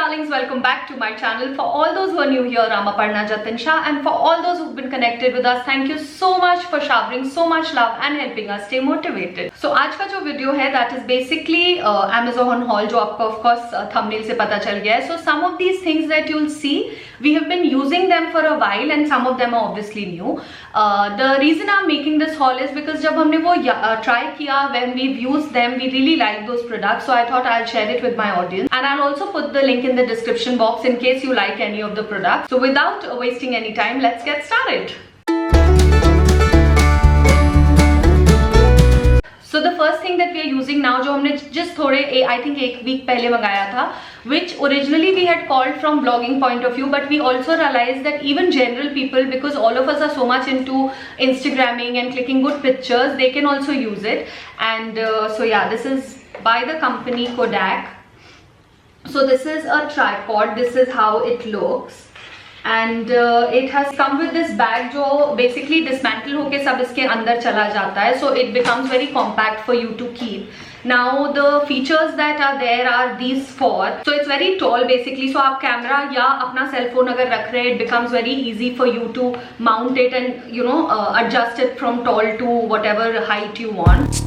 darlings, welcome back to my channel. For all those who are new here, I'm Aparna Jatin Shah, and for all those who've been connected with us, thank you so much for showering so much love and helping us stay motivated. So आज का जो video है that is basically Amazon haul, जो आपको of course thumbnail से पता चल गया है. So some of these things that you'll see, we have been using them for a while and some of them are obviously new. The reason I'm making this haul is because जब हमने वो try किया, when we've used them, we really like those products. So I thought I'll share it with my audience, and I'll also put the link in the description box in case you like any of the products. So without wasting any time, let's get started. So the first thing that we are using now, जो हमने just थोड़े I think एक week पहले मंगाया था, which originally we had called from vlogging point of view, but we also realized that even general people, because all of us are so much into Instagramming and clicking good pictures, they can also use it. And so yeah, this is by the company Kodak. So this is a tripod. This is how it looks, and it has come with this bag जो basically dismantle होके सब इसके अंदर चला जाता है, so it becomes very compact for you to keep. Now the features that are there are these four. So it's very tall basically, so आप camera या अपना सेल फोन अगर रख रहे हैं, it becomes very easy for you to mount it and adjust it from tall to whatever height you want.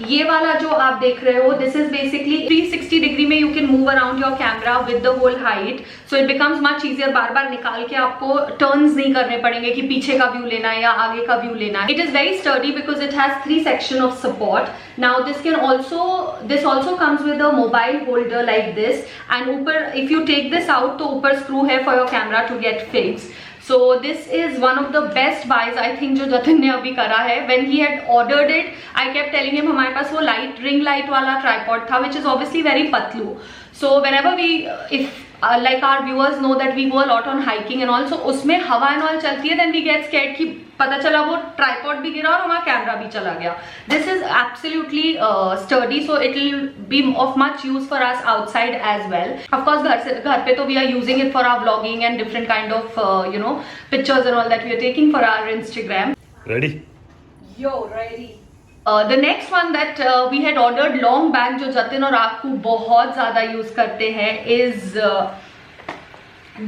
ये वाला जो आप देख रहे हो, this is basically 360 degree में you can move around your camera with the whole height, so it becomes much easier. बार बार निकाल के आपको turns नहीं करने पड़ेंगे कि पीछे का व्यू लेना है या आगे का व्यू लेना है. It is very sturdy because it has 3 sections of support. Now this also comes with a mobile holder like this, and ऊपर if you take this out तो ऊपर screw है for your camera to get fixed. So this is one of the best buys I think जो जतिन ने अभी करा है. When he had ordered it, I kept telling him हमारे पास वो ring light वाला tripod था, which is obviously very patlu. So whenever if like our viewers know that we go a lot on hiking and also उसमें हवा and all चलती है, then we get scared कि पता चला वो tripod भी गिरा और हमारा कैमरा भी चला गया. This is absolutely sturdy, so it will be of much use for us outside as well. Of course घर पे तो we are using it for our vlogging and different kind of pictures and all that we are taking for our Instagram. Ready? Yo, ready. The next one that we had ordered long back, जो जतिन और आपको बहुत ज़्यादा use करते हैं, is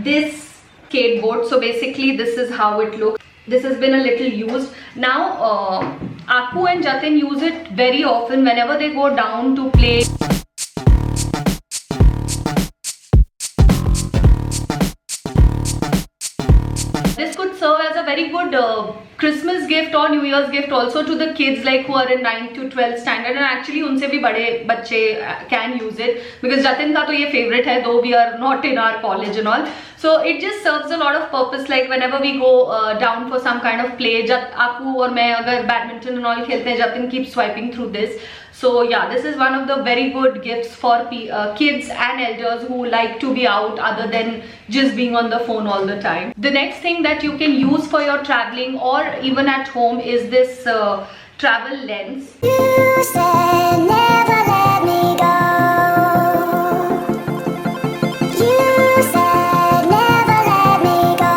this skateboard. So basically this is how it looks. This has been a little used. Now Aku and Jatin use it very often whenever they go down to play. This could serve as a very good Christmas gift or New Year's gift also to the kids like who are in 9th to 12th standard, and actually unse bhi bade bacche can use it because Jatin ka to ye favorite hai, though we are not in our college and all. So it just serves a lot of purpose, like whenever we go down for some kind of play, Aku और मैं अगर badminton and all खेलते हैं, Jatin keeps swiping through this. So yeah, this is one of the very good gifts for kids and elders who like to be out other than just being on the phone all the time. The next thing that you can use for your traveling or even at home is this travel lens. You said never let me go. You said never let me go.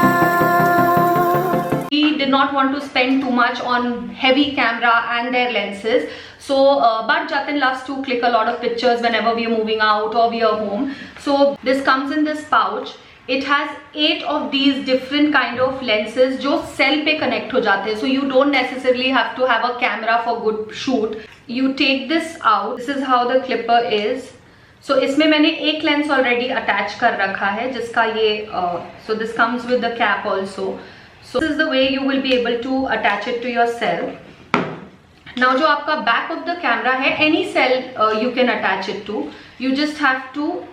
We did not want to spend too much on heavy camera and their lenses. So, but Jatin loves to click a lot of pictures whenever we are moving out or we are home. So this comes in this pouch. It has 8 of these different kind of lenses जो cell पे connect हो जाते हैं. So you don't necessarily have to have a camera for good shoot. You take this out. This is how the clipper is. So इसमें मैंने एक lens already attach कर रखा है जिसका ये so this comes with the cap also. So this is the way you will be able to attach it to your cell. Now जो आपका back of the camera है, any cell you can attach it to. You just have to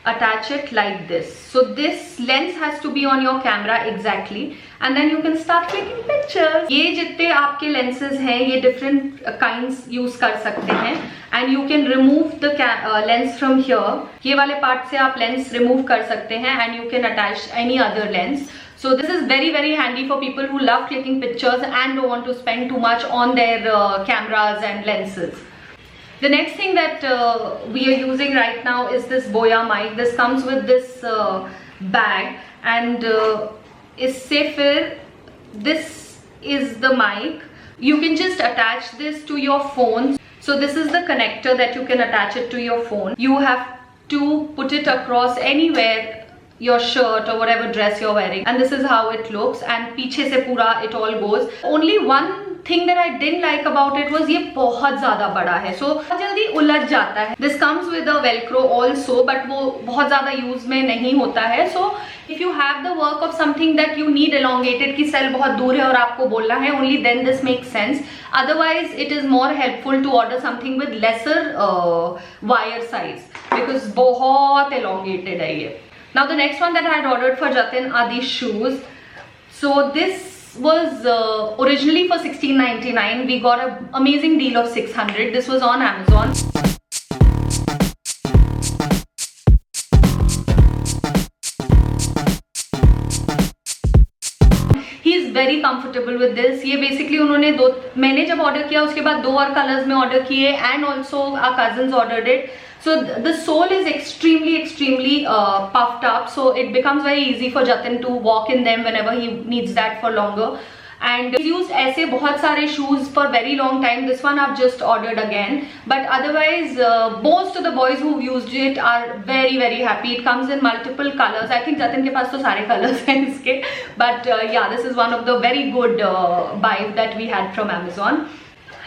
attach it like this. So this lens has to be on your camera exactly, and then you can start clicking pictures. ये जितने आपके lenses हैं, ये different kinds use कर सकते हैं, and you can remove the lens from here. ये वाले part से आप lens remove कर सकते हैं, and you can attach any other lens. So this is very very handy for people who love clicking pictures and don't want to spend too much on their cameras and lenses. The next thing that we are using right now is this Boya mic. This comes with this bag, and isse fir this is the mic. You can just attach this to your phone. So this is the connector that you can attach it to your phone. You have to put it across anywhere, your shirt or whatever dress you're wearing, and this is how it looks, and पीछे से पूरा it all goes. Only one thing that I didn't like about it was ये बहुत ज़्यादा बड़ा है, so जल्दी उलझ जाता है. This comes with a velcro also, but वो बहुत ज़्यादा यूज में नहीं होता है. So if you have the work of something that you need elongated कि सेल बहुत दूर है और आपको बोलना है, only then this makes sense. Otherwise it is more helpful to order something with lesser wire size, because बहुत elongated है ये. Now the next one that I had ordered for Jatin are these shoes. So this was originally for $16.99. We got an amazing deal of $600. This was on Amazon. He is very comfortable with this. ये basically उन्होंने मैंने जब order किया उसके बाद 2 और colors में order किए, and also our cousins ordered it. So the sole is extremely puffed up, so it becomes very easy for Jatin to walk in them whenever he needs that for longer. And he's used ऐसे बहुत सारे shoes for very long time. This one I've just ordered again, but otherwise most of the boys who've used it are very happy. It comes in multiple colors. I think Jatin के पास तो सारे colors हैं इसके, but yeah, this is one of the very good buys that we had from Amazon.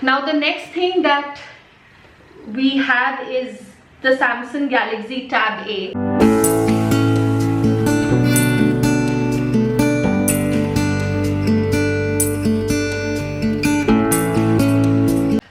Now the next thing that we have is the Samsung Galaxy Tab A.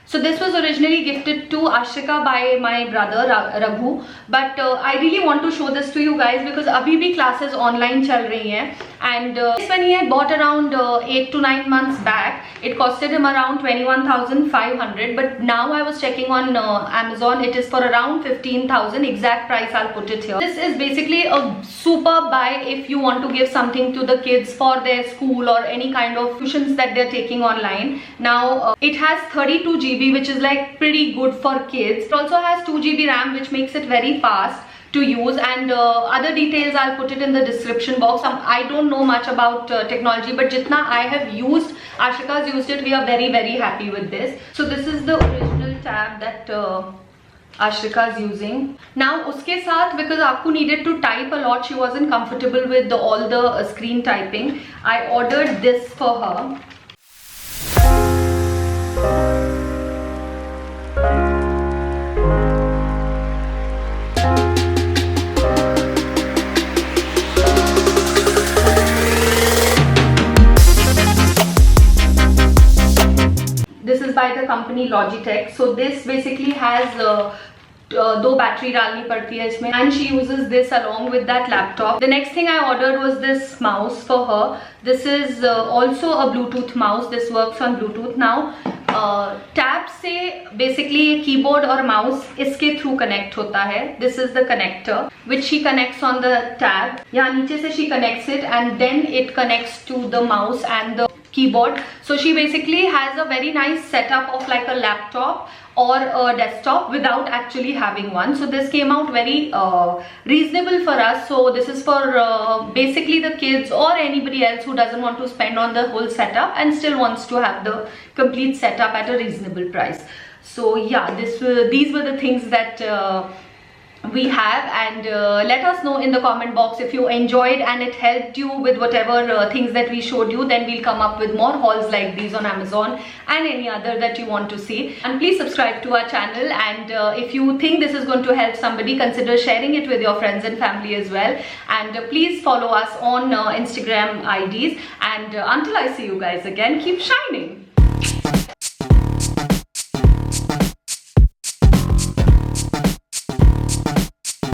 So this was originally gifted to Ashika by my brother Raghu, but I really want to show this to you guys because अभी भी classes online चल रही हैं, and when he had bought around 8 to 9 months back, it costed him around 21,500, but now I was checking on Amazon, it is for around 15,000. Exact price I'll put it here. This is basically a super buy if you want to give something to the kids for their school or any kind of tuitions that they're taking online. Now it has 32 GB, which is like pretty good for kids. It also has 2 GB RAM, which makes it very fast to use, and other details I'll put it in the description box. I don't know much about technology, but jitna I have used, Ashika's used it, we are very happy with this. So this is the original tab that Ashika is using. Now uske साथ, because Aku needed to type a lot, she wasn't comfortable with all the screen typing, I ordered this for her. This is by the company Logitech. So this basically has दो battery डालनी पड़ती है इसमें, and she uses this along with that laptop. The next thing I ordered was this mouse for her. This is also a Bluetooth mouse. This works on Bluetooth now. Tab से basically keyboard और mouse इसके through connect होता है. This is the connector which she connects on the tab. यहाँ नीचे से she connects it and then it connects to the mouse and the keyboard. So she basically has a very nice setup of like a laptop or a desktop without actually having one. So this came out very reasonable for us. So this is for basically the kids or anybody else who doesn't want to spend on the whole setup and still wants to have the complete setup at a reasonable price. So yeah, these were the things that we have, and let us know in the comment box if you enjoyed and it helped you with whatever things that we showed you. Then we'll come up with more hauls like these on Amazon and any other that you want to see. And please subscribe to our channel, and if you think this is going to help somebody, consider sharing it with your friends and family as well. And please follow us on Instagram IDs, and until I see you guys again, keep shining.